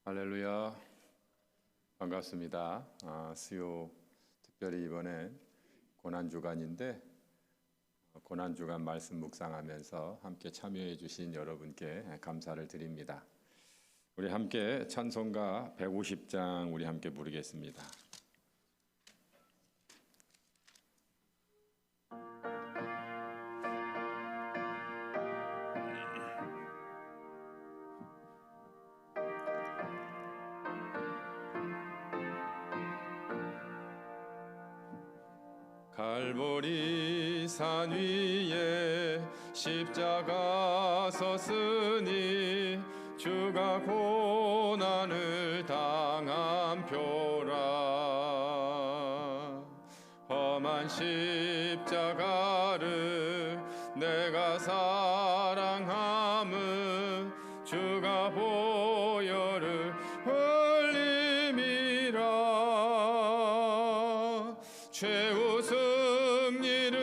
할렐루야, 반갑습니다. 수요 특별히 이번에 고난주간인데 고난주간 말씀 묵상하면서 함께 참여해 주신 여러분께 감사를 드립니다. 우리 함께 찬송가 150장 우리 함께 부르겠습니다. 갈보리 산 위에 십자가 섰으니 주가 고난을 당한 표라. 험한 십자가를 내가 사랑함은 주가 보혈을 흘림이라. 최후 승리를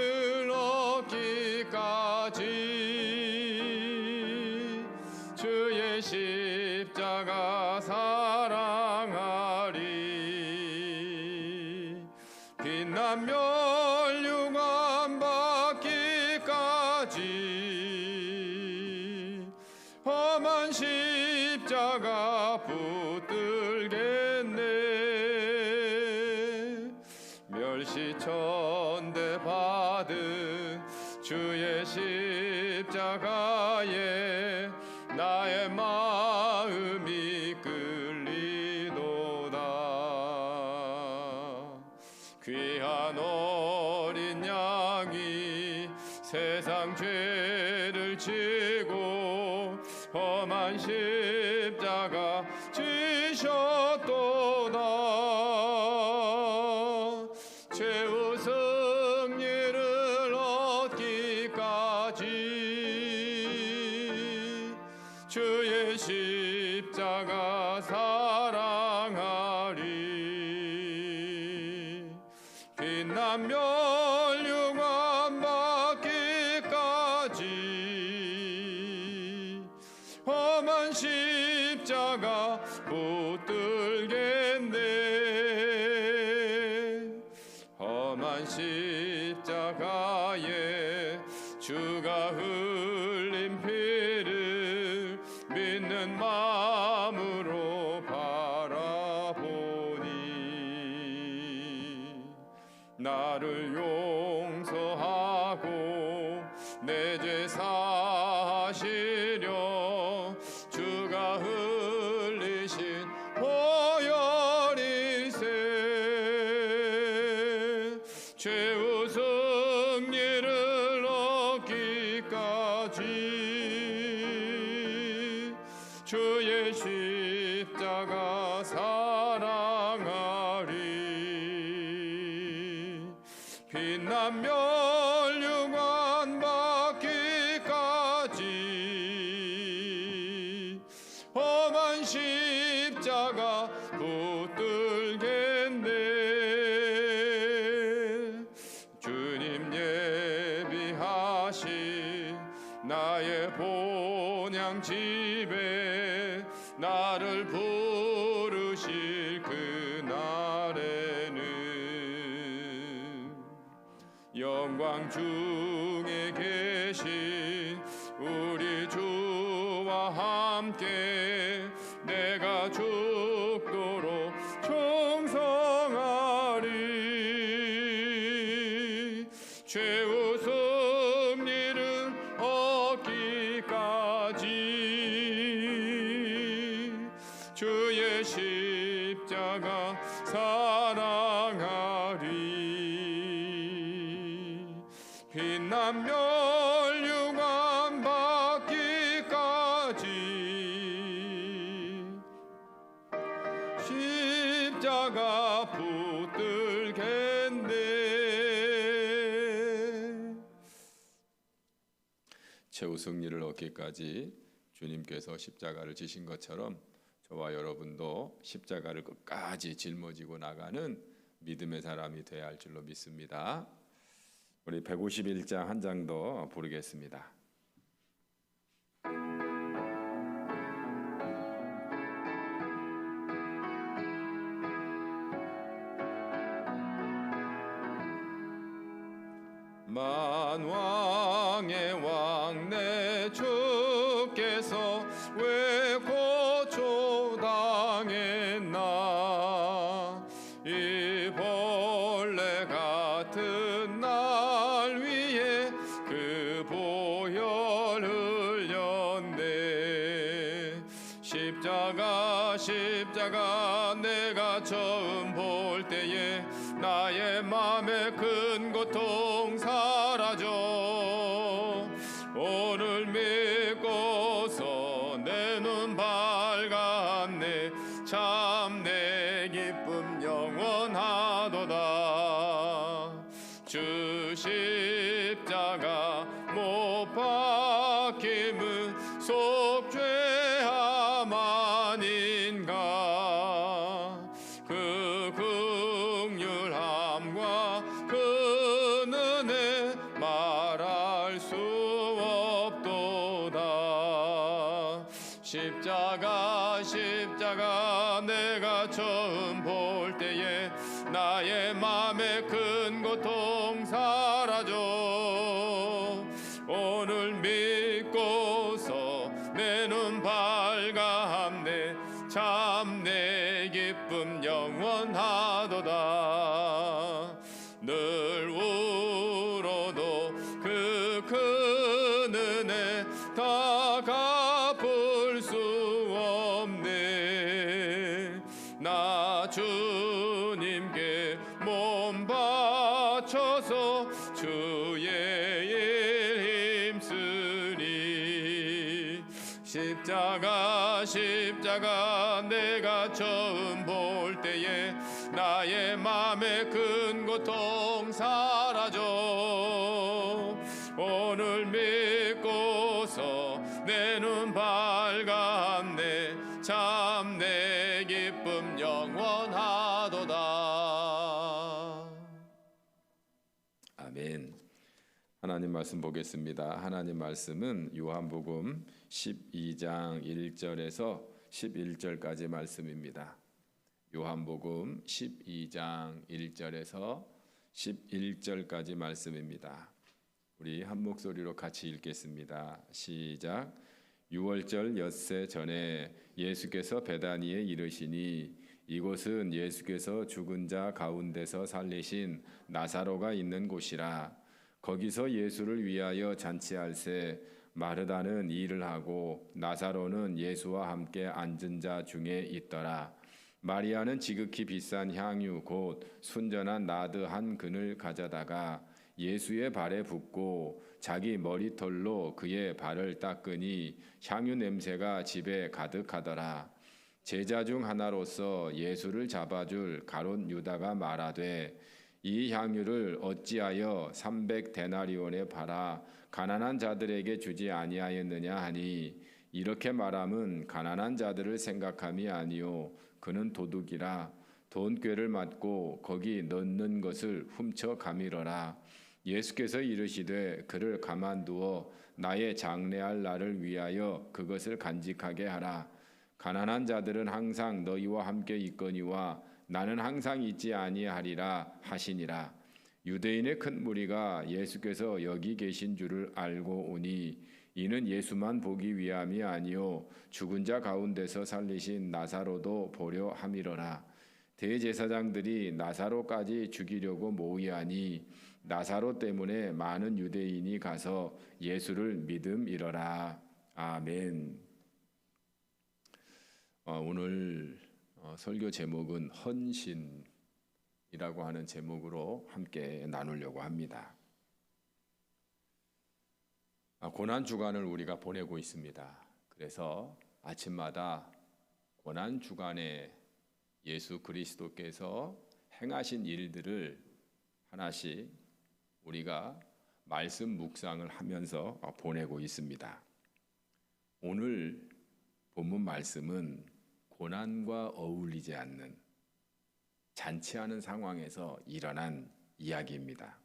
얻기까지 주의 십자가 사랑하리. 빛난 멸류관 받기까지 험한 십자가 붙들겠네. 멸시천대 받은 주의 십자가에 나의 마음이 끌리도다. 귀한 어린 양이 세상 죄를 지고 험한 십자가 지셨도다. 최후 승리를 얻기까지 주의 십자가 사랑하리. 빛난 멸류관 받기까지 험한 십자가 붙들겠네. 험한 십자가에 주가 흘린 피를 믿는 마음으로 바라보니 나를 용서하고 내 죄 사하시려 주가 흘리신 보혈일세. 최후 승리를 얻기까지 주의 십자가 사랑하리. 빛난 멸류관 받기까지 험한 십자가 붙들겠네. 주님 예비하신 나의 본향 집에 나를 부르실 그날에는 영광 중에 계신 우리 주와 함께 내가 죽도록 충성하리. 최후 승리를 얻기까지 주의 십자가 사랑하리. 빛난 멸류관 받기까지 십자가 붙들겠네. 최후 승리를 얻기까지 주님께서 십자가를 지신 것처럼 저와 여러분도 십자가를 끝까지 짊어지고 나가는 믿음의 사람이 되어야 할 줄로 믿습니다. 우리 151장 한 장 더 부르겠습니다. 만왕의 왕 내 주께서 왜 고초당했나. 이 벌레 같은 날 위에 그 보혈 흘렸네. 십자가 내가 처음 볼 때에 나의 맘에 큰 고통 사라져. 오늘 믿고서 내 눈 밝았네. 참 내 기쁨 영원하도다. 주 십자가 못 박힘은 속죄함 아닌가. 그 긍휼함과 그 은혜 말할 수 없도다. 십자가 내가 처음 볼 때에 나의 맘에 큰 고통 사라져. 오늘 믿고서 내 눈 밝았네. 참 내 기쁨 영원하도다. 늘 울어도 그 큰 은혜 다 갚을 수 없네. 나 주님께 몸 바쳐서 주의 일 힘쓰니. 십자가 내가 처음 볼 때에 나의 맘에 큰 고통 사라져. 오늘 믿고서 내 눈 밝았네. 참 내 기쁨 영원하도다. 아멘. 하나님 말씀 보겠습니다. 하나님 말씀은 요한복음 12장 1절에서 11절까지 말씀입니다. 요한복음 12장 1절에서 11절까지 말씀입니다. 우리 한 목소리로 같이 읽겠습니다. 시작. 6월절 엿새 전에 예수께서 베다니에 이르시니 이곳은 예수께서 죽은 자 가운데서 살리신 나사로가 있는 곳이라. 거기서 예수를 위하여 잔치할새 마르다는 일을 하고 나사로는 예수와 함께 앉은 자 중에 있더라. 마리아는 지극히 비싼 향유 곧 순전한 나드 한 근을 가져다가 예수의 발에 붓고 자기 머리털로 그의 발을 닦으니 향유 냄새가 집에 가득하더라. 제자 중 하나로서 예수를 잡아줄 가롯 유다가 말하되 이 향유를 어찌하여 300데나리온에 팔아 가난한 자들에게 주지 아니하였느냐 하니 이렇게 말함은 가난한 자들을 생각함이 아니요 그는 도둑이라 돈꾀를 맞고 거기 넣는 것을 훔쳐 가밀어라. 예수께서 이르시되 그를 가만두어 나의 장래할 날을 위하여 그것을 간직하게 하라. 가난한 자들은 항상 너희와 함께 있거니와 나는 항상 있지 아니하리라 하시니라. 유대인의 큰 무리가 예수께서 여기 계신 줄을 알고 오니 이는 예수만 보기 위함이 아니요 죽은 자 가운데서 살리신 나사로도 보려 함이로라. 대제사장들이 나사로까지 죽이려고 모의하니 나사로 때문에 많은 유대인이 가서 예수를 믿음이러라. 아멘. 오늘 설교 제목은 헌신이라고 하는 제목으로 함께 나누려고 합니다. 고난 주간을 우리가 보내고 있습니다. 그래서 아침마다 고난 주간에 예수 그리스도께서 행하신 일들을 하나씩 우리가 말씀 묵상을 하면서 보내고 있습니다. 오늘 본문 말씀은 고난과 어울리지 않는 잔치하는 상황에서 일어난 이야기입니다.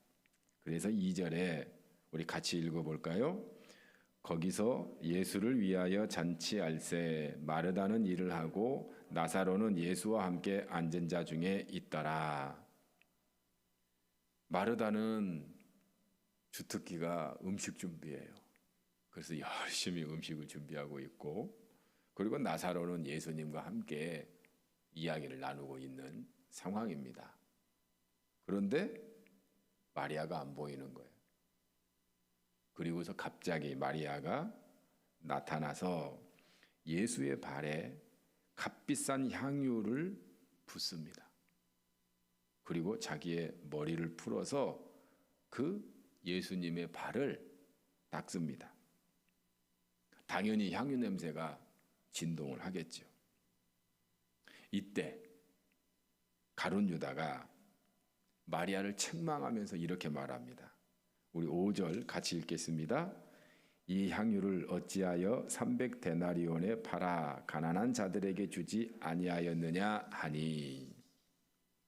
그래서 2절에 우리 같이 읽어볼까요? 거기서 예수를 위하여 잔치할새 마르다는 일을 하고 나사로는 예수와 함께 앉은 자 중에 있더라. 마르다는 주특기가 음식 준비예요. 그래서 열심히 음식을 준비하고 있고, 그리고 나사로는 예수님과 함께 이야기를 나누고 있는 상황입니다. 그런데 마리아가 안 보이는 거예요. 그리고서 갑자기 마리아가 나타나서 예수의 발에 값비싼 향유를 붓습니다. 그리고 자기의 머리를 풀어서 그 예수님의 발을 닦습니다. 당연히 향유 냄새가 진동을 하겠죠. 이때 가룟 유다가 마리아를 책망하면서 이렇게 말합니다. 우리 5절 같이 읽겠습니다. 이 향유를 어찌하여 300데나리온에 팔아 가난한 자들에게 주지 아니하였느냐 하니.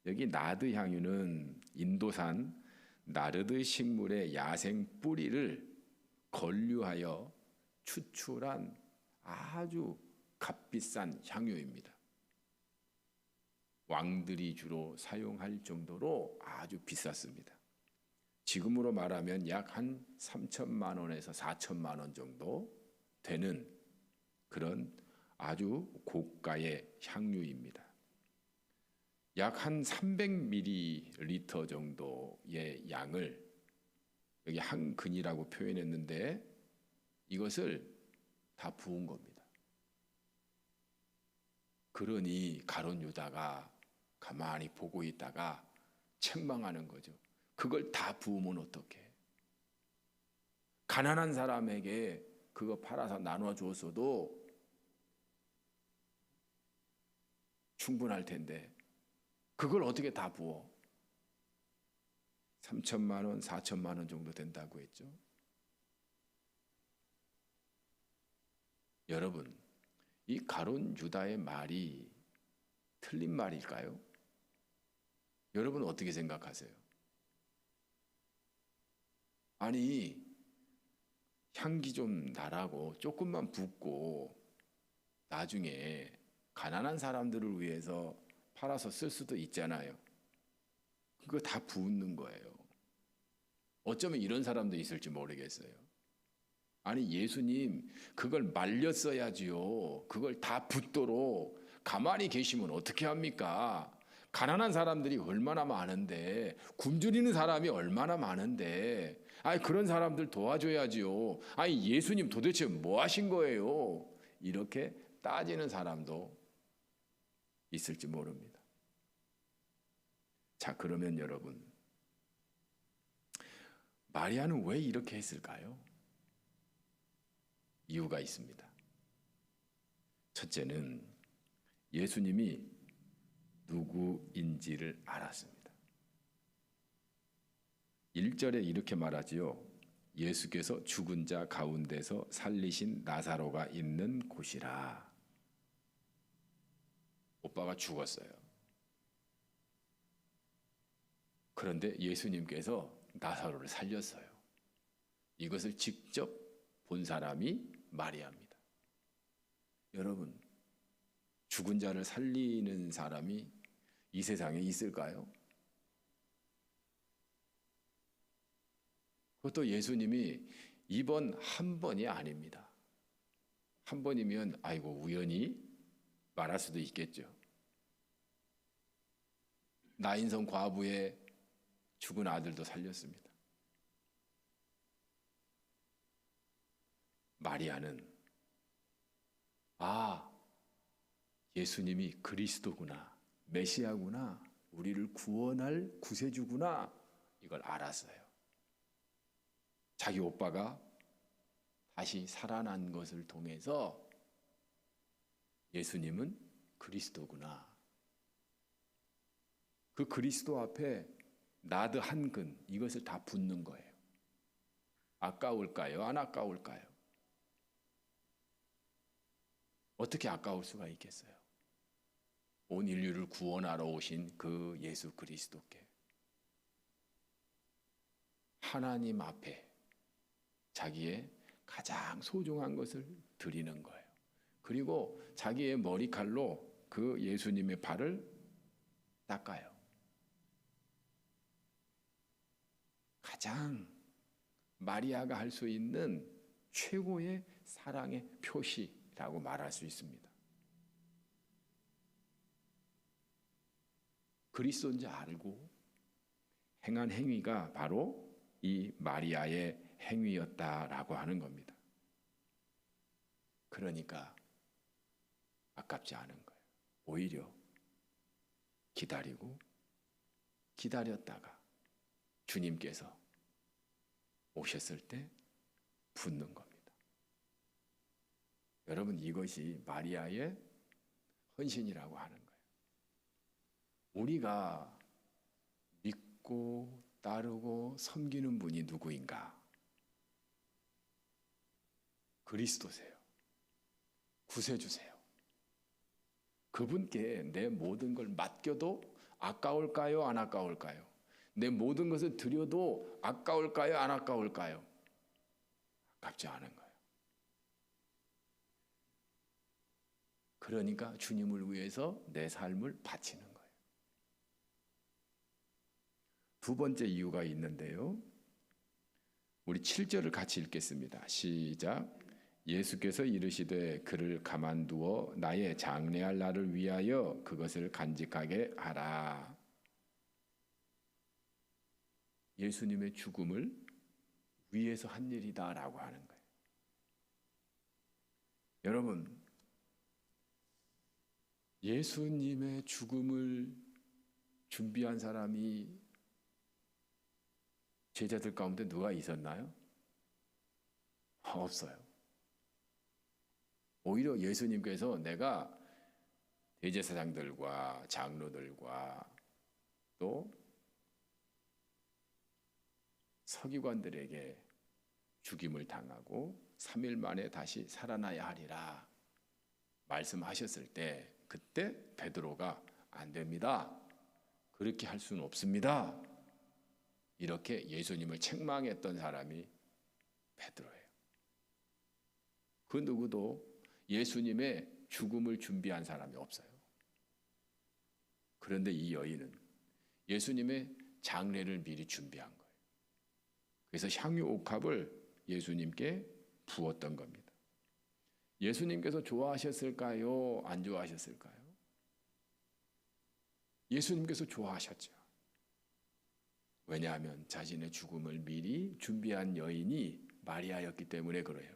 여기 나드 향유는 인도산 나르드 식물의 야생 뿌리를 건류하여 추출한 아주 값비싼 향유입니다. 왕들이 주로 사용할 정도로 아주 비쌌습니다. 지금으로 말하면 약 한 3천만 원에서 4천만 원 정도 되는 그런 아주 고가의 향유입니다. 약 한 300ml 정도의 양을 여기 한 근이라고 표현했는데 이것을 다 부은 겁니다. 그러니 가룟 유다가 가만히 보고 있다가 책망하는 거죠. 그걸 다 부으면 어떡해? 가난한 사람에게 그거 팔아서 나눠 줬어도 충분할 텐데 그걸 어떻게 다 부어? 3천만 원, 4천만 원 정도 된다고 했죠. 여러분, 이 가룟 유다의 말이 틀린 말일까요? 여러분 어떻게 생각하세요? 아니, 향기 좀 나라고 조금만 붓고 나중에 가난한 사람들을 위해서 팔아서 쓸 수도 있잖아요. 그거 다 부는 거예요. 어쩌면 이런 사람도 있을지 모르겠어요. 아니, 예수님 그걸 말렸어야지요. 그걸 다 붓도록 가만히 계시면 어떻게 합니까? 가난한 사람들이 얼마나 많은데, 굶주리는 사람이 얼마나 많은데, 아니 그런 사람들 도와줘야지요. 아니 예수님 도대체 뭐 하신 거예요? 이렇게 따지는 사람도 있을지 모릅니다. 자, 그러면 여러분, 마리아는 왜 이렇게 했을까요? 이유가 있습니다. 첫째는 예수님이 누구인지를 알았습니다. 1절에 이렇게 말하지요. 예수께서 죽은 자 가운데서 살리신 나사로가 있는 곳이라. 오빠가 죽었어요. 그런데 예수님께서 나사로를 살렸어요. 이것을 직접 본 사람이 마리아입니다. 여러분, 죽은 자를 살리는 사람이 이 세상에 있을까요? 그것도 예수님이 이번 한 번이 아닙니다. 한 번이면 아이고 우연히 말할 수도 있겠죠. 나인성 과부의 죽은 아들도 살렸습니다. 마리아는 예수님이 그리스도구나, 메시아구나, 우리를 구원할 구세주구나, 이걸 알았어요. 자기 오빠가 다시 살아난 것을 통해서 예수님은 그리스도구나. 그 그리스도 앞에 나드 한 근, 이것을 다 붓는 거예요. 아까울까요? 안 아까울까요? 어떻게 아까울 수가 있겠어요? 온 인류를 구원하러 오신 그 예수 그리스도께 하나님 앞에 자기의 가장 소중한 것을 드리는 거예요. 그리고 자기의 머리칼로 그 예수님의 발을 닦아요. 가장 마리아가 할 수 있는 최고의 사랑의 표시라고 말할 수 있습니다. 그리스도인지 알고 행한 행위가 바로 이 마리아의 행위였다라고 하는 겁니다. 그러니까 아깝지 않은 거예요. 오히려 기다렸다가 주님께서 오셨을 때 붙는 겁니다. 여러분, 이것이 마리아의 헌신이라고 하는 거예요. 우리가 믿고 따르고 섬기는 분이 누구인가? 그리스도세요. 구세주세요. 그분께 내 모든 걸 맡겨도 아까울까요? 안 아까울까요? 내 모든 것을 드려도 아까울까요? 안 아까울까요? 아깝지 않은 거예요. 그러니까 주님을 위해서 내 삶을 바치는 거예요. 두 번째 이유가 있는데요. 우리 7절을 같이 읽겠습니다. 시작. 예수께서 이르시되 그를 가만두어 나의 장래할 날을 위하여 그것을 간직하게 하라. 예수님의 죽음을 위해서 한 일이다라고 하는 거예요. 여러분, 예수님의 죽음을 준비한 사람이 제자들 가운데 누가 있었나요? 없어요. 오히려 예수님께서 내가 대제사장들과 장로들과 또 서기관들에게 죽임을 당하고 3일 만에 다시 살아나야 하리라 말씀하셨을 때 그때 베드로가 안 됩니다. 그렇게 할 수는 없습니다. 이렇게 예수님을 책망했던 사람이 베드로예요. 그 누구도 예수님의 죽음을 준비한 사람이 없어요. 그런데 이 여인은 예수님의 장례를 미리 준비한 거예요. 그래서 향유 옥합을 예수님께 부었던 겁니다. 예수님께서 좋아하셨을까요? 안 좋아하셨을까요? 예수님께서 좋아하셨죠. 왜냐하면 자신의 죽음을 미리 준비한 여인이 마리아였기 때문에 그래요.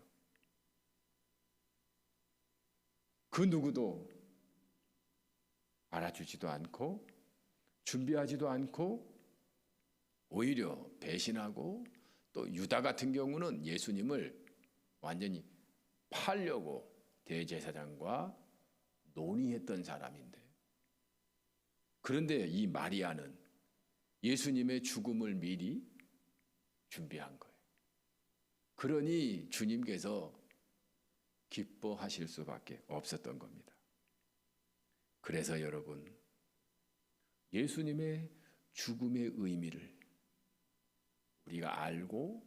그 누구도 알아주지도 않고 준비하지도 않고 오히려 배신하고 또 유다 같은 경우는 예수님을 완전히 팔려고 대제사장과 논의했던 사람인데, 그런데 이 마리아는 예수님의 죽음을 미리 준비한 거예요. 그러니 주님께서 기뻐하실 수밖에 없었던 겁니다. 그래서 여러분, 예수님의 죽음의 의미를 우리가 알고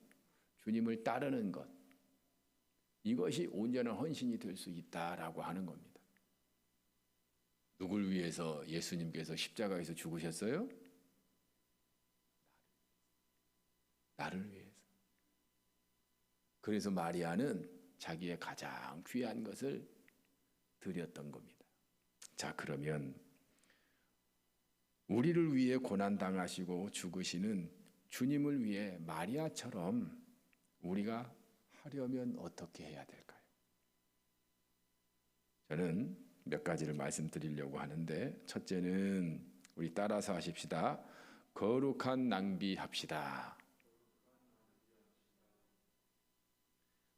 주님을 따르는 것, 이것이 온전한 헌신이 될 수 있다라고 하는 겁니다. 누굴 위해서 예수님께서 십자가에서 죽으셨어요? 나를 위해서. 그래서 마리아는 자기의 가장 귀한 것을 드렸던 겁니다. 자, 그러면 우리를 위해 고난당하시고 죽으시는 주님을 위해 마리아처럼 우리가 하려면 어떻게 해야 될까요? 저는 몇 가지를 말씀드리려고 하는데, 첫째는 우리 따라서 하십시다. 거룩한 낭비합시다.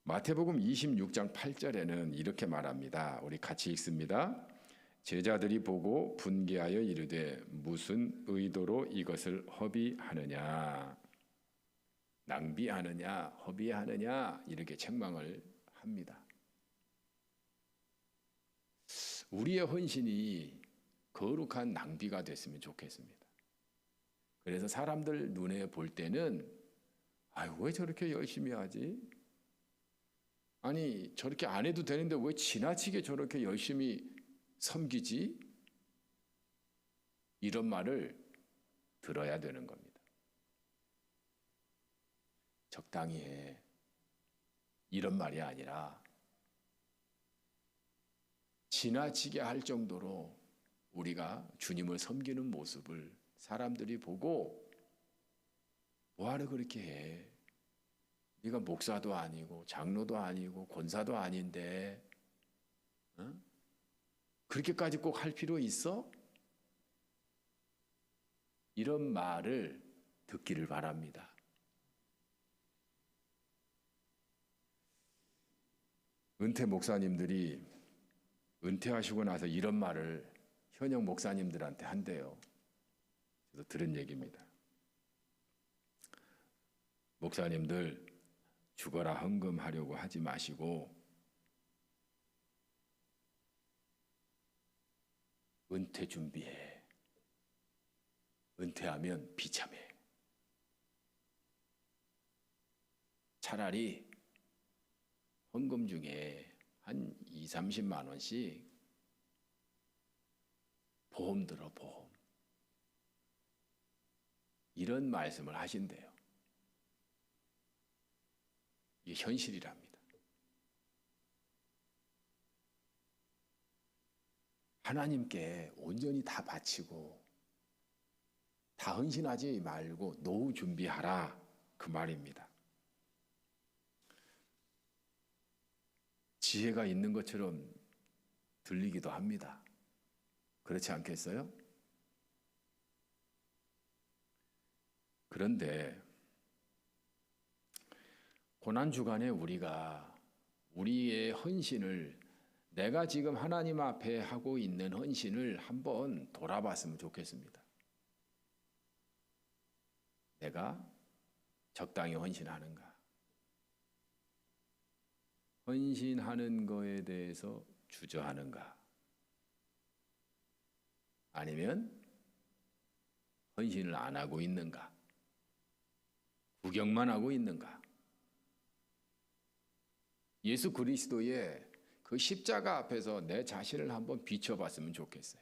마태복음 26장 8절에는 이렇게 말합니다. 우리 같이 읽습니다. 제자들이 보고 분개하여 이르되 무슨 의도로 이것을 허비하느냐, 낭비하느냐, 허비하느냐, 이렇게 책망을 합니다. 우리의 헌신이 거룩한 낭비가 됐으면 좋겠습니다. 그래서 사람들 눈에 볼 때는 왜 저렇게 열심히 하지? 아니, 저렇게 안 해도 되는데 왜 지나치게 저렇게 열심히 섬기지? 이런 말을 들어야 되는 겁니다. 적당히 해. 이런 말이 아니라 지나치게 할 정도로 우리가 주님을 섬기는 모습을 사람들이 보고 뭐하러 그렇게 해? 네가 목사도 아니고 장로도 아니고 권사도 아닌데 그렇게까지 꼭 할 필요 있어? 이런 말을 듣기를 바랍니다. 은퇴 목사님들이 은퇴하시고 나서 이런 말을 현역 목사님들한테 한대요. 그래서 들은 얘기입니다. 목사님들 죽어라 헌금하려고 하지 마시고 은퇴 준비해. 은퇴하면 비참해. 차라리 헌금 중에 한 2, 30만 원씩 보험 들어, 보험. 이런 말씀을 하신대요. 이게 현실이랍니다. 하나님께 온전히 다 바치고 다 헌신하지 말고 노후 준비하라, 그 말입니다. 지혜가 있는 것처럼 들리기도 합니다. 그렇지 않겠어요? 그런데 고난주간에 우리가 우리의 헌신을, 내가 지금 하나님 앞에 하고 있는 헌신을 한번 돌아봤으면 좋겠습니다. 내가 적당히 헌신하는가? 헌신하는 거에 대해서 주저하는가? 아니면 헌신을 안 하고 있는가? 구경만 하고 있는가? 예수 그리스도의 그 십자가 앞에서 내 자신을 한번 비춰봤으면 좋겠어요.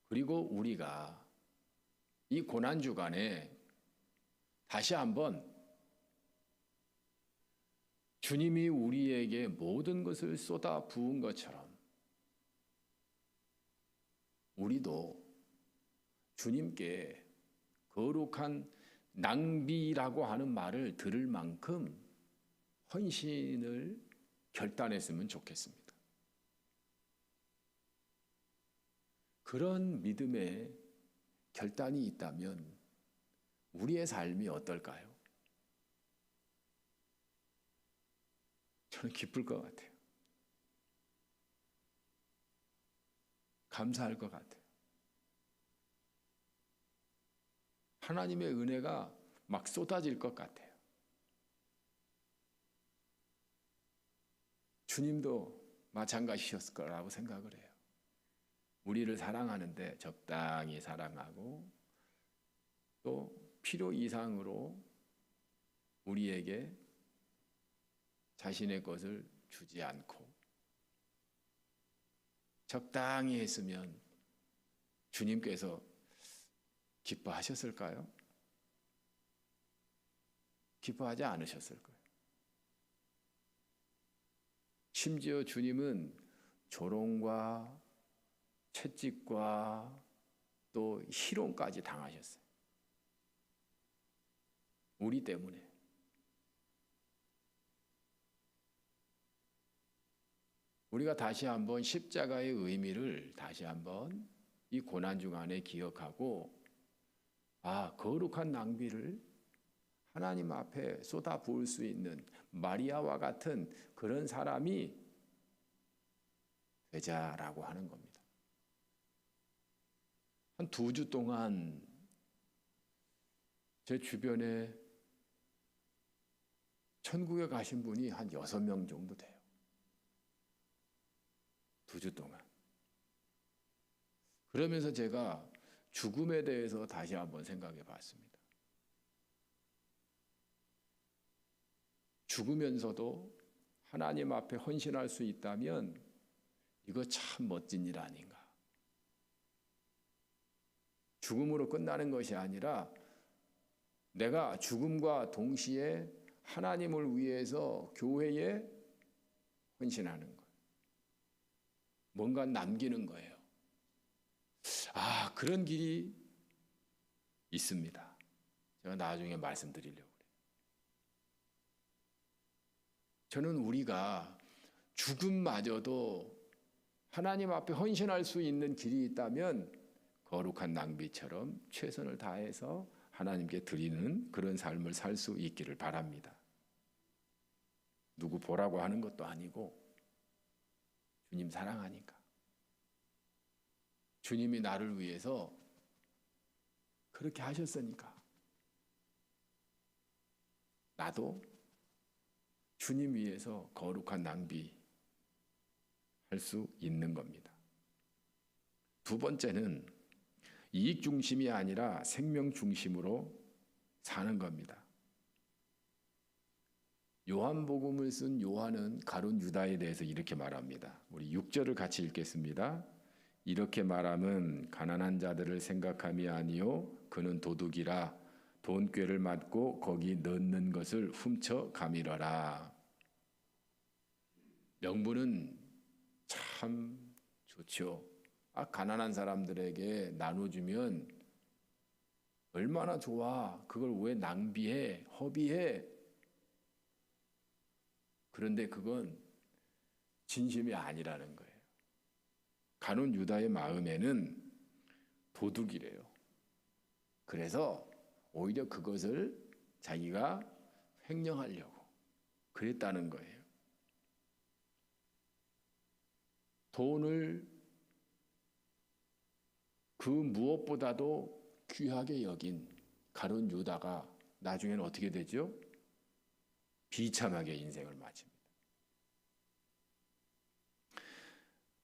그리고 우리가 이 고난주간에 다시 한번 주님이 우리에게 모든 것을 쏟아 부은 것처럼 우리도 주님께 거룩한 낭비라고 하는 말을 들을 만큼 헌신을 결단했으면 좋겠습니다. 그런 믿음의 결단이 있다면 우리의 삶이 어떨까요? 저는 기쁠 것 같아요. 감사할 것 같아요. 하나님의 은혜가 막 쏟아질 것 같아요. 주님도 마찬가지셨을 거라고 생각을 해요. 우리를 사랑하는데 적당히 사랑하고 또 필요 이상으로 우리에게 자신의 것을 주지 않고 적당히 했으면 주님께서 기뻐하셨을까요? 기뻐하지 않으셨을 거예요. 심지어 주님은 조롱과 채찍과 또 희롱까지 당하셨어요. 우리 때문에. 우리가 다시 한번 십자가의 의미를 다시 한번 이 고난주간에 기억하고 거룩한 낭비를 하나님 앞에 쏟아 부을 수 있는 마리아와 같은 그런 사람이 되자라고 하는 겁니다. 한 2주 동안 제 주변에 천국에 가신 분이 한 6명 정도 돼요. 2주 동안. 그러면서 제가 죽음에 대해서 다시 한번 생각해 봤습니다. 죽으면서도 하나님 앞에 헌신할 수 있다면 이거 참 멋진 일 아닌가. 죽음으로 끝나는 것이 아니라 내가 죽음과 동시에 하나님을 위해서 교회에 헌신하는 거예요. 뭔가 남기는 거예요. 그런 길이 있습니다. 제가 나중에 말씀드리려고 그래요. 저는 우리가 죽음마저도 하나님 앞에 헌신할 수 있는 길이 있다면 거룩한 낭비처럼 최선을 다해서 하나님께 드리는 그런 삶을 살 수 있기를 바랍니다. 누구 보라고 하는 것도 아니고 주님 사랑하니까. 주님이 나를 위해서 그렇게 하셨으니까 나도 주님 위해서 거룩한 낭비 할 수 있는 겁니다. 두 번째는 이익 중심이 아니라 생명 중심으로 사는 겁니다. 요한복음을 쓴 요한은 가룟 유다에 대해서 이렇게 말합니다. 우리 6절을 같이 읽겠습니다. 이렇게 말함은 가난한 자들을 생각함이 아니요 그는 도둑이라 돈꾀를 맞고 거기 넣는 것을 훔쳐 가밀어라. 명분은 참 좋죠. 가난한 사람들에게 나눠주면 얼마나 좋아. 그걸 왜 낭비해, 허비해. 그런데 그건 진심이 아니라는 거예요. 가룟 유다의 마음에는 도둑이래요. 그래서 오히려 그것을 자기가 횡령하려고 그랬다는 거예요. 돈을 그 무엇보다도 귀하게 여긴 가룟 유다가 나중에는 어떻게 되죠? 비참하게 인생을 마칩니다.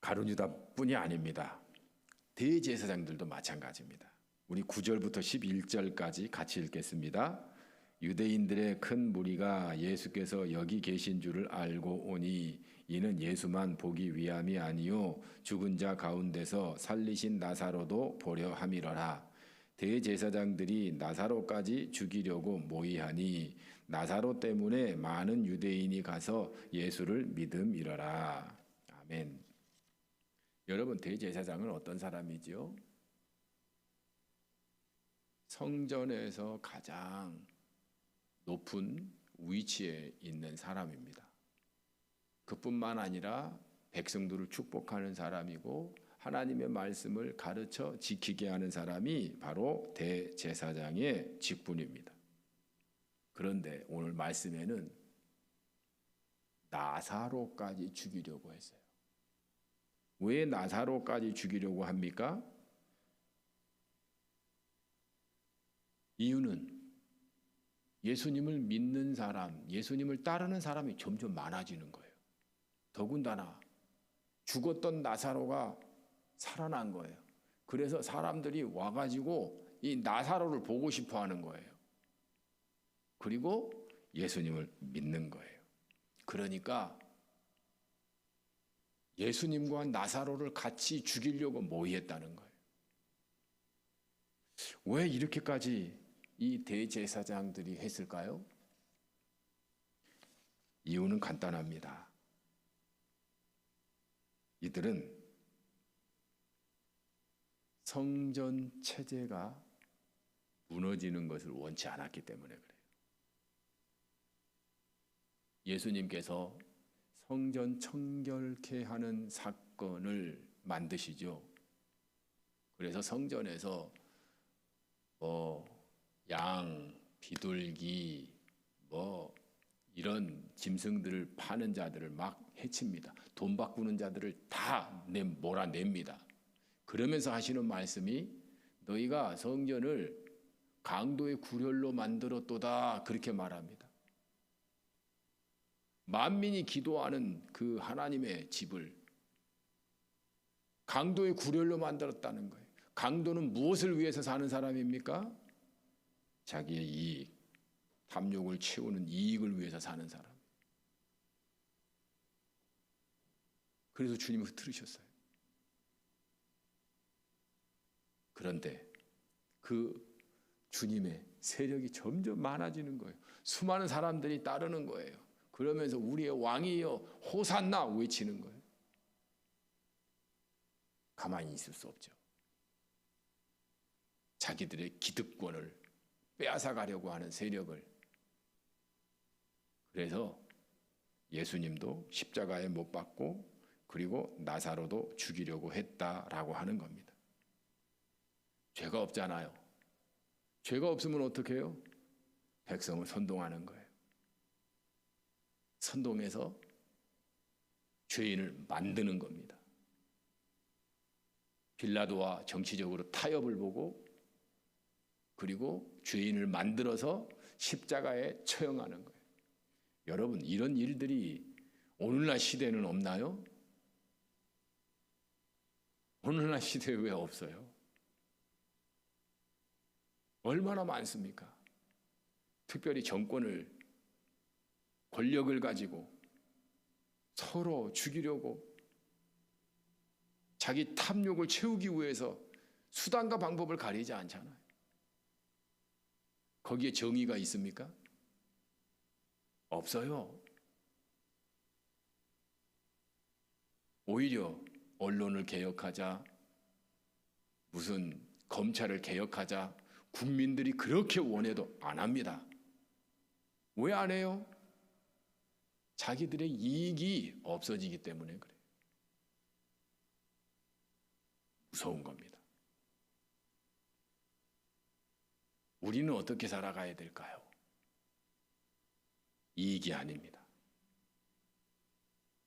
가룟 유다뿐이 아닙니다. 대제사장들도 마찬가지입니다. 우리 9절부터 11절까지 같이 읽겠습니다. 유대인들의 큰 무리가 예수께서 여기 계신 줄을 알고 오니 이는 예수만 보기 위함이 아니요 죽은 자 가운데서 살리신 나사로도 보려 함이러라. 대제사장들이 나사로까지 죽이려고 모의하니 나사로 때문에 많은 유대인이 가서 예수를 믿음이러라. 아멘. 여러분, 대제사장은 어떤 사람이지요? 성전에서 가장 높은 위치에 있는 사람입니다. 그뿐만 아니라 백성들을 축복하는 사람이고 하나님의 말씀을 가르쳐 지키게 하는 사람이 바로 대제사장의 직분입니다. 그런데 오늘 말씀에는 나사로까지 죽이려고 했어요. 왜 나사로까지 죽이려고 합니까? 이유는 예수님을 믿는 사람, 예수님을 따르는 사람이 점점 많아지는 거예요. 더군다나 죽었던 나사로가 살아난 거예요. 그래서 사람들이 와가지고 이 나사로를 보고 싶어 하는 거예요. 그리고 예수님을 믿는 거예요. 그러니까 예수님과 나사로를 같이 죽이려고 모의했다는 거예요. 왜 이렇게까지 이 대제사장들이 했을까요? 이유는 간단합니다. 이들은 성전 체제가 무너지는 것을 원치 않았기 때문에 그래요. 예수님께서 성전 청결케 하는 사건을 만드시죠. 그래서 성전에서 양, 비둘기, 이런 짐승들을 파는 자들을 막 해칩니다. 돈 바꾸는 자들을 다 몰아냅니다. 그러면서 하시는 말씀이 너희가 성전을 강도의 구렬로 만들었도다 그렇게 말합니다. 만민이 기도하는 그 하나님의 집을 강도의 구렬로 만들었다는 거예요. 강도는 무엇을 위해서 사는 사람입니까? 자기의 이익, 탐욕을 채우는 이익을 위해서 사는 사람. 그래서 주님을 흐트르셨어요. 그런데 그 주님의 세력이 점점 많아지는 거예요. 수많은 사람들이 따르는 거예요. 그러면서 우리의 왕이여 호산나 외치는 거예요. 가만히 있을 수 없죠. 자기들의 기득권을 빼앗아가려고 하는 세력을. 그래서 예수님도 십자가에 못 박고 그리고 나사로도 죽이려고 했다라고 하는 겁니다. 죄가 없잖아요. 죄가 없으면 어떻게 해요? 백성을 선동하는 거예요. 선동해서 죄인을 만드는 겁니다. 빌라도와 정치적으로 타협을 보고 그리고 죄인을 만들어서 십자가에 처형하는 거예요. 여러분, 이런 일들이 오늘날 시대에는 없나요? 오늘날 시대에 왜 없어요? 얼마나 많습니까? 특별히 정권을, 권력을 가지고 서로 죽이려고 자기 탐욕을 채우기 위해서 수단과 방법을 가리지 않잖아요. 거기에 정의가 있습니까? 없어요. 오히려 언론을 개혁하자, 무슨 검찰을 개혁하자, 국민들이 그렇게 원해도 안 합니다. 왜 안 해요? 자기들의 이익이 없어지기 때문에 그래요. 무서운 겁니다. 우리는 어떻게 살아가야 될까요? 이익이 아닙니다.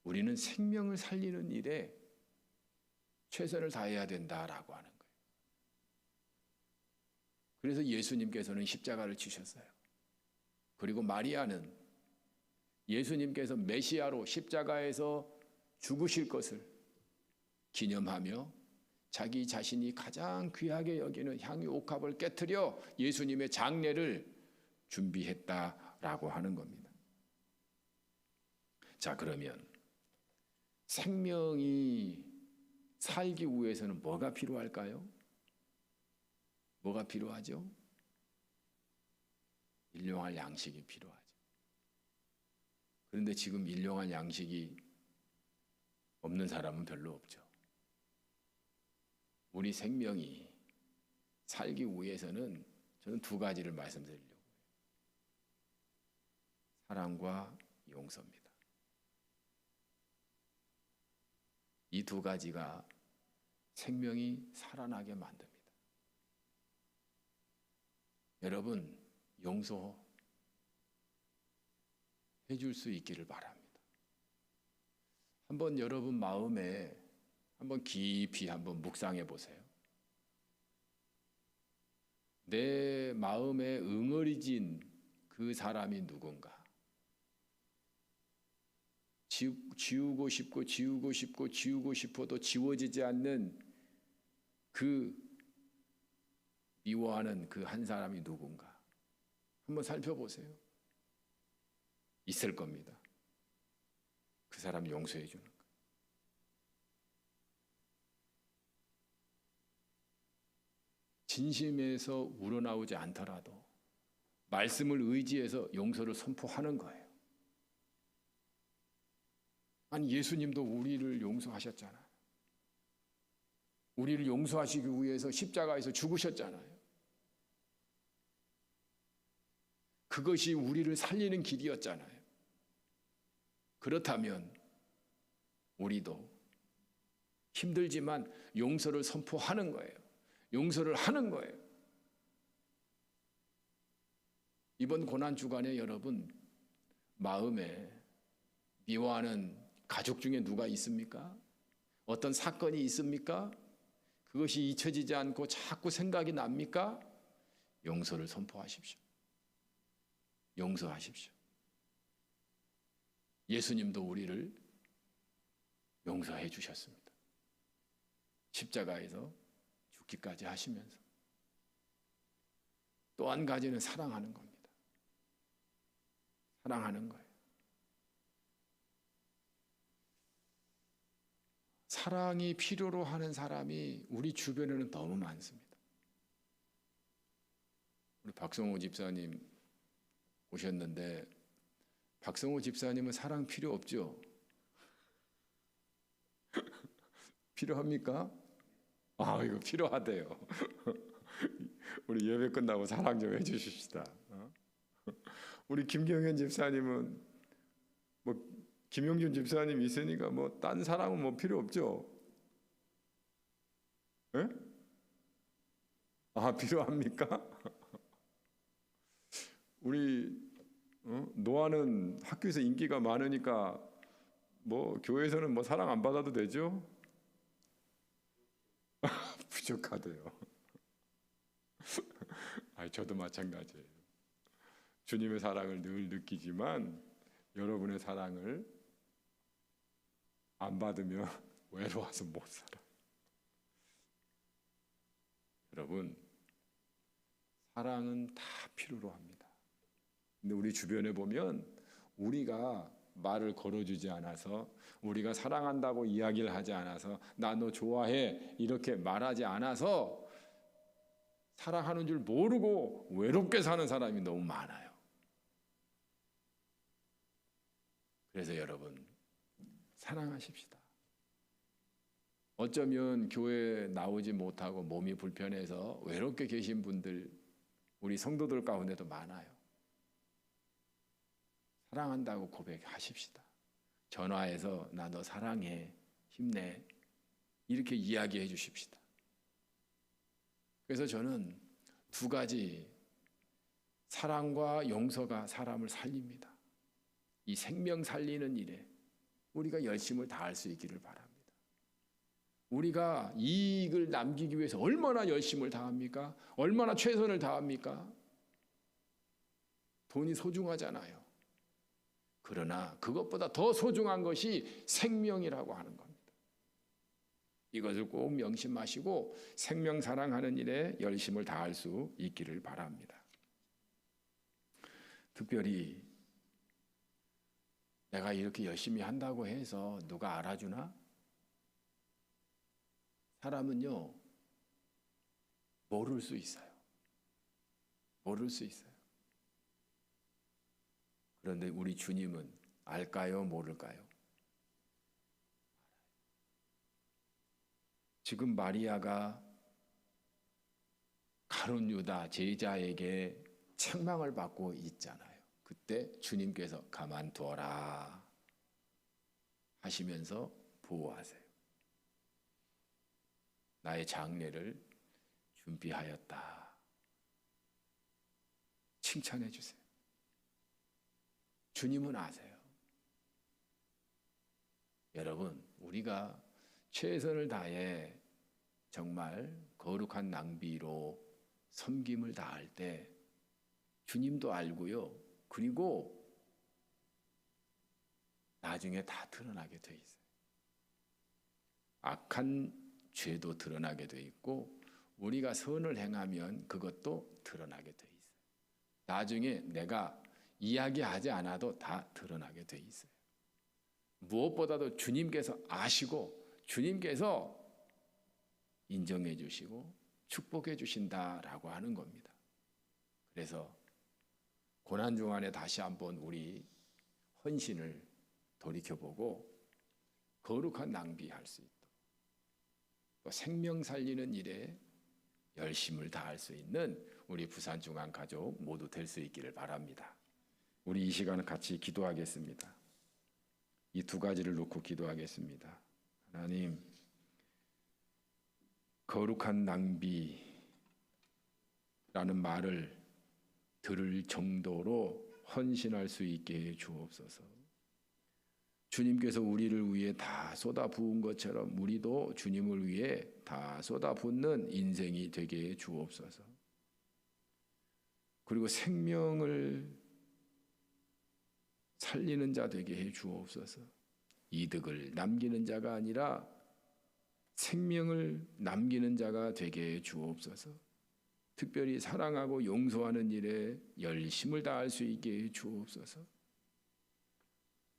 우리는 생명을 살리는 일에 최선을 다해야 된다라고 하는 거예요. 그래서 예수님께서는 십자가를 지셨어요. 그리고 마리아는 예수님께서 메시아로 십자가에서 죽으실 것을 기념하며 자기 자신이 가장 귀하게 여기는 향유 옥합을 깨트려 예수님의 장례를 준비했다라고 하는 겁니다. 자, 그러면 생명이 살기 위해서는 뭐가 필요할까요? 뭐가 필요하죠? 일용할 양식이 필요하죠. 그런데 지금 일용할 양식이 없는 사람은 별로 없죠. 우리 생명이 살기 위해서는 저는 두 가지를 말씀드리려고 해요. 사랑과 용서입니다. 이 두 가지가 생명이 살아나게 만듭니다. 여러분, 용서해 줄 수 있기를 바랍니다. 한번 여러분 마음에 한번 깊이 한번 묵상해 보세요. 내 마음에 응어리진 그 사람이 누군가? 지우고 싶어도 지워지지 않는 그 미워하는 그 한 사람이 누군가? 한번 살펴보세요. 있을 겁니다. 그 사람 용서해 주는 거. 진심에서 우러나오지 않더라도 말씀을 의지해서 용서를 선포하는 거예요. 아니, 예수님도 우리를 용서하셨잖아요. 우리를 용서하시기 위해서 십자가에서 죽으셨잖아요. 그것이 우리를 살리는 길이었잖아요. 그렇다면 우리도 힘들지만 용서를 선포하는 거예요. 용서를 하는 거예요. 이번 고난주간에 여러분 마음에 미워하는 가족 중에 누가 있습니까? 어떤 사건이 있습니까? 그것이 잊혀지지 않고 자꾸 생각이 납니까? 용서를 선포하십시오. 용서하십시오. 예수님도 우리를 용서해 주셨습니다. 십자가에서 죽기까지 하시면서. 또 한 가지는 사랑하는 겁니다. 사랑하는 거예요. 사랑이 필요로 하는 사람이 우리 주변에는 너무 많습니다. 우리 박성호 집사님 오셨는데 박성호 집사님은 사랑 필요 없죠? 필요합니까? 아, 이거 필요하대요. 우리 예배 끝나고 사랑 좀 해주십시다. 우리 김경현 집사님은 뭐 김용준 집사님 있으니까 뭐 딴 사랑은 뭐 필요 없죠? 예? 아, 필요합니까? 우리 노아는 학교에서 인기가 많으니까 뭐 교회에서는 뭐 사랑 안 받아도 되죠? 부족하대요. 아, 저도 마찬가지예요. 주님의 사랑을 늘 느끼지만 여러분의 사랑을 안 받으면 외로워서 못 살아. 여러분, 사랑은 다 필요로 합니다. 근데 우리 주변에 보면 우리가 말을 걸어주지 않아서, 우리가 사랑한다고 이야기를 하지 않아서, 나 너 좋아해 이렇게 말하지 않아서 사랑하는 줄 모르고 외롭게 사는 사람이 너무 많아요. 그래서 여러분, 사랑하십시다. 어쩌면 교회에 나오지 못하고 몸이 불편해서 외롭게 계신 분들, 우리 성도들 가운데도 많아요. 사랑한다고 고백하십시다. 전화해서 나 너 사랑해, 힘내, 이렇게 이야기해 주십시다. 그래서 저는 두 가지, 사랑과 용서가 사람을 살립니다. 이 생명 살리는 일에 우리가 열심을 다할 수 있기를 바랍니다. 우리가 이익을 남기기 위해서 얼마나 열심을 다합니까? 얼마나 최선을 다합니까? 돈이 소중하잖아요. 그러나 그것보다 더 소중한 것이 생명이라고 하는 겁니다. 이것을 꼭 명심하시고 생명 사랑하는 일에 열심을 다할 수 있기를 바랍니다. 특별히 내가 이렇게 열심히 한다고 해서 누가 알아주나? 사람은요, 모를 수 있어요. 모를 수 있어요. 그런데 우리 주님은 알까요? 모를까요? 지금 마리아가 가룟 유다 제자에게 책망을 받고 있잖아요. 그때 주님께서 가만두어라 하시면서 보호하세요. 나의 장례를 준비하였다. 칭찬해 주세요. 주님은 아세요. 여러분, 우리가 최선을 다해 정말 거룩한 낭비로 섬김을 다할 때 주님도 알고요. 그리고 나중에 다 드러나게 돼 있어요. 악한 죄도 드러나게 돼 있고 우리가 선을 행하면 그것도 드러나게 돼 있어요. 나중에 내가 이야기하지 않아도 다 드러나게 돼 있어요. 무엇보다도 주님께서 아시고 주님께서 인정해 주시고 축복해 주신다라고 하는 겁니다. 그래서 고난중간에 다시 한번 우리 헌신을 돌이켜보고 거룩한 낭비할 수 있도록 또 생명 살리는 일에 열심을 다할 수 있는 우리 부산중앙가족 모두 될 수 있기를 바랍니다. 우리 이 시간은 같이 기도하겠습니다. 이 두 가지를 놓고 기도하겠습니다. 하나님, 거룩한 낭비라는 말을 들을 정도로 헌신할 수 있게 해 주옵소서. 주님께서 우리를 위해 다 쏟아부은 것처럼 우리도 주님을 위해 다 쏟아붓는 인생이 되게 해 주옵소서. 그리고 생명을 살리는 자 되게 해 주옵소서. 이득을 남기는 자가 아니라 생명을 남기는 자가 되게 해 주옵소서. 특별히 사랑하고 용서하는 일에 열심을 다할 수 있게 해 주옵소서.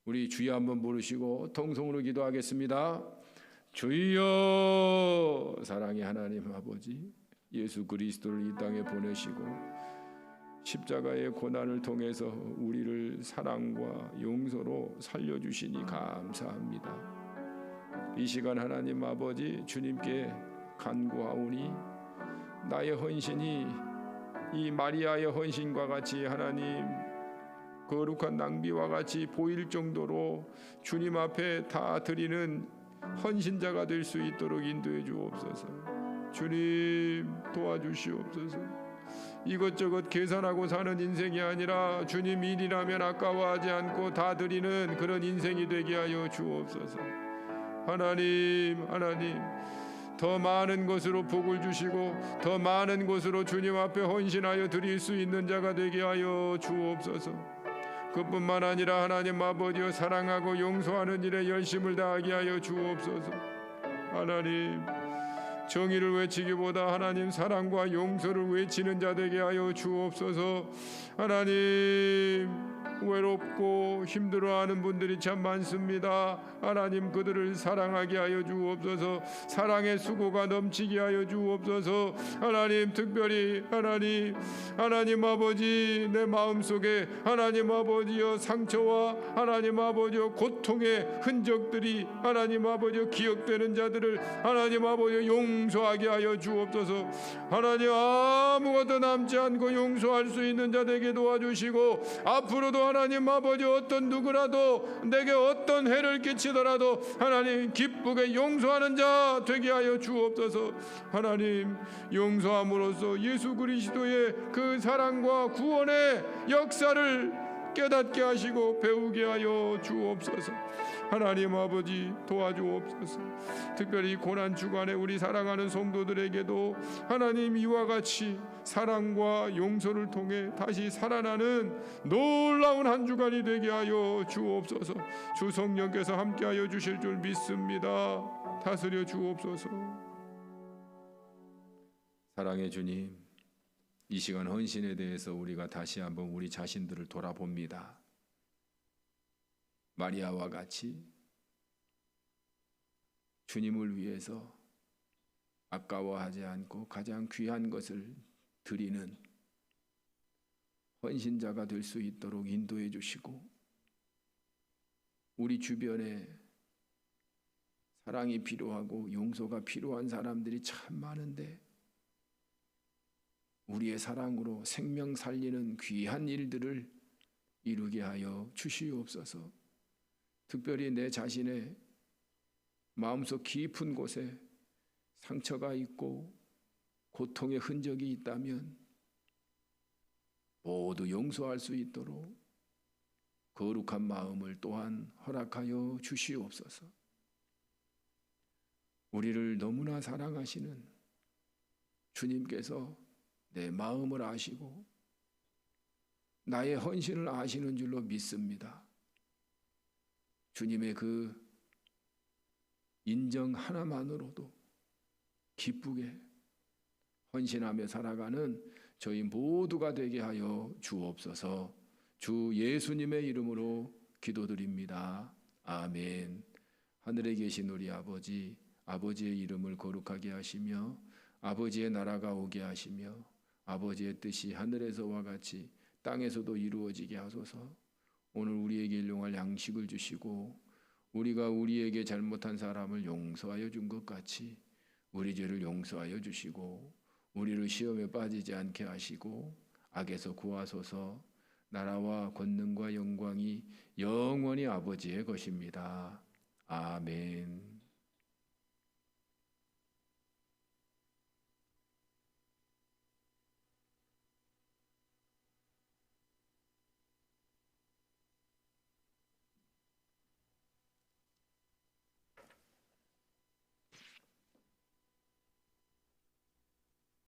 우리 주여 한번 부르시고 통성으로 기도하겠습니다. 주여, 사랑의 하나님 아버지, 예수 그리스도를 이 땅에 보내시고 십자가의 고난을 통해서 우리를 사랑과 용서로 살려주시니 감사합니다. 이 시간 하나님 아버지 주님께 간구하오니 나의 헌신이 이 마리아의 헌신과 같이 하나님 거룩한 낭비와 같이 보일 정도로 주님 앞에 다 드리는 헌신자가 될 수 있도록 인도해 주옵소서. 주님 도와주시옵소서. 이것저것 계산하고 사는 인생이 아니라 주님 일이라면 아까워하지 않고 다 드리는 그런 인생이 되게 하여 주옵소서. 하나님 더 많은 것으로 복을 주시고 더 많은 것으로 주님 앞에 헌신하여 드릴 수 있는 자가 되게 하여 주옵소서. 그뿐만 아니라 하나님 아버지여 사랑하고 용서하는 일에 열심을 다하게 하여 주옵소서. 하나님 정의를 외치기보다 하나님 사랑과 용서를 외치는 자 되게 하여 주옵소서. 하나님 외롭고 힘들어하는 분들이 참 많습니다. 하나님 그들을 사랑하게 하여 주옵소서. 사랑의 수고가 넘치게 하여 주옵소서. 하나님 특별히 하나님 아버지 내 마음속에 하나님 아버지여 상처와 하나님 아버지여 고통의 흔적들이 하나님 아버지여 기억되는 자들을 하나님 아버지여 용서하게 하여 주옵소서. 하나님 아무것도 남지 않고 용서할 수 있는 자 되게 도와주시고 앞으로도 하나님 아버지 어떤 누구라도 내게 어떤 해를 끼치더라도 하나님 기쁘게 용서하는 자 되게 하여 주옵소서. 하나님 용서함으로써 예수 그리스도의 그 사랑과 구원의 역사를 깨닫게 하시고 배우게 하여 주옵소서. 하나님 아버지 도와주옵소서. 특별히 고난 주간에 우리 사랑하는 성도들에게도 하나님 이와 같이 사랑과 용서를 통해 다시 살아나는 놀라운 한 주간이 되게 하여 주옵소서. 주 성령께서 함께하여 주실 줄 믿습니다. 다스려 주옵소서. 사랑의 주님, 이 시간 헌신에 대해서 우리가 다시 한번 우리 자신들을 돌아봅니다. 마리아와 같이 주님을 위해서 아까워하지 않고 가장 귀한 것을 드리는 헌신자가 될 수 있도록 인도해 주시고 우리 주변에 사랑이 필요하고 용서가 필요한 사람들이 참 많은데 우리의 사랑으로 생명 살리는 귀한 일들을 이루게 하여 주시옵소서. 특별히 내 자신의 마음속 깊은 곳에 상처가 있고 고통의 흔적이 있다면 모두 용서할 수 있도록 거룩한 마음을 또한 허락하여 주시옵소서. 우리를 너무나 사랑하시는 주님께서 내 마음을 아시고 나의 헌신을 아시는 줄로 믿습니다. 주님의 그 인정 하나만으로도 기쁘게 헌신하며 살아가는 저희 모두가 되게 하여 주옵소서. 주 예수님의 이름으로 기도드립니다. 아멘. 하늘에 계신 우리 아버지, 아버지의 이름을 거룩하게 하시며 아버지의 나라가 오게 하시며 아버지의 뜻이 하늘에서와 같이 땅에서도 이루어지게 하소서. 오늘 우리에게 일용할 양식을 주시고 우리가 우리에게 잘못한 사람을 용서하여 준 것 같이 우리 죄를 용서하여 주시고 우리를 시험에 빠지지 않게 하시고 악에서 구하소서. 나라와 권능과 영광이 영원히 아버지의 것입니다. 아멘.